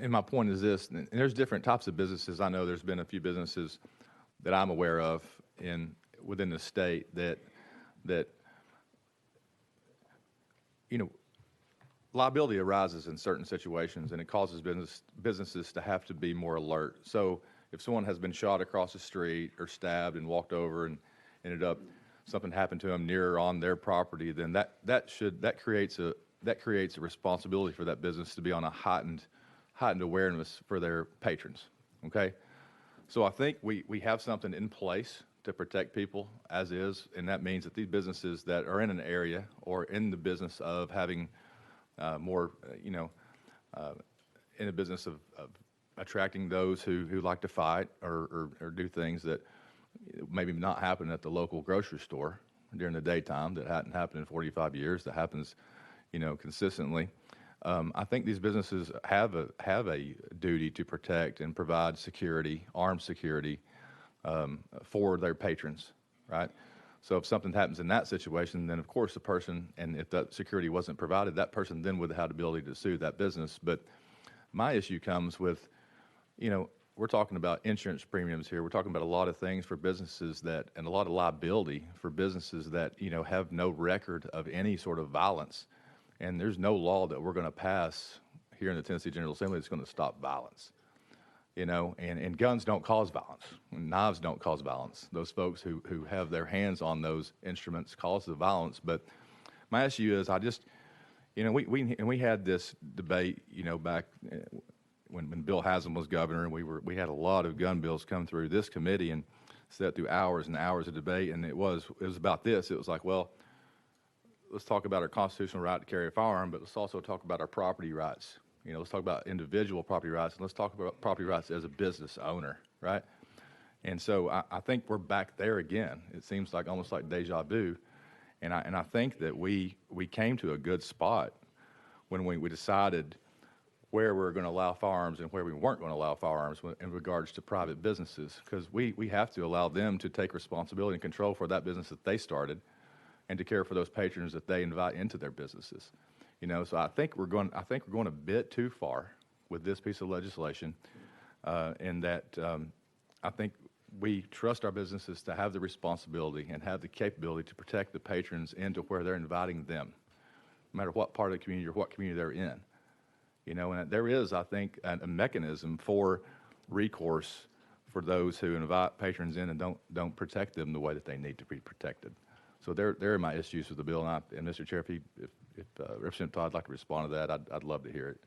And my point is this, and there's different types of businesses. I know there's been a few businesses that I'm aware of within the state that you know, liability arises in certain situations, and it causes businesses to have to be more alert. So if someone has been shot across the street or stabbed and walked over and ended up something happened to them near or on their property, then that creates a responsibility for that business to be on a heightened awareness for their patrons. Okay, so I think we have something in place to protect people as is, and that means that these businesses that are in an area or in the business of having more, in a business of attracting those who like to fight or do things that maybe not happen at the local grocery store during the daytime, that hadn't happened in 45 years, that happens, consistently. I think these businesses have a duty to protect and provide security, armed security, for their patrons, right? So if something happens in that situation, then of course the person, and if that security wasn't provided, that person then would have the ability to sue that business. But my issue comes with, we're talking about insurance premiums here. We're talking about a lot of things for businesses and a lot of liability for businesses that, have no record of any sort of violence. And there's no law that we're going to pass here in the Tennessee General Assembly that's going to stop violence. And guns don't cause violence. Knives don't cause violence. Those folks who have their hands on those instruments cause the violence. But my issue is, we had this debate, back when Bill Haslam was governor, and we had a lot of gun bills come through this committee and sat through hours and hours of debate, and it was about this. It was like, well, let's talk about our constitutional right to carry a firearm, but let's also talk about our property rights. Let's talk about individual property rights, and let's talk about property rights as a business owner, right? And so I think we're back there again. It seems like almost like deja vu, and I think that we came to a good spot when we decided where we were going to allow firearms and where we weren't going to allow firearms in regards to private businesses, because we have to allow them to take responsibility and control for that business that they started, and to care for those patrons that they invite into their businesses. So I think we're going a bit too far with this piece of legislation, in that I think we trust our businesses to have the responsibility and have the capability to protect the patrons into where they're inviting them, no matter what part of the community or what community they're in. And there is, I think, a mechanism for recourse for those who invite patrons in and don't protect them the way that they need to be protected. So there are my issues with the bill, and Mr. Chair, if Representative Todd would like to respond to that, I'd love to hear it.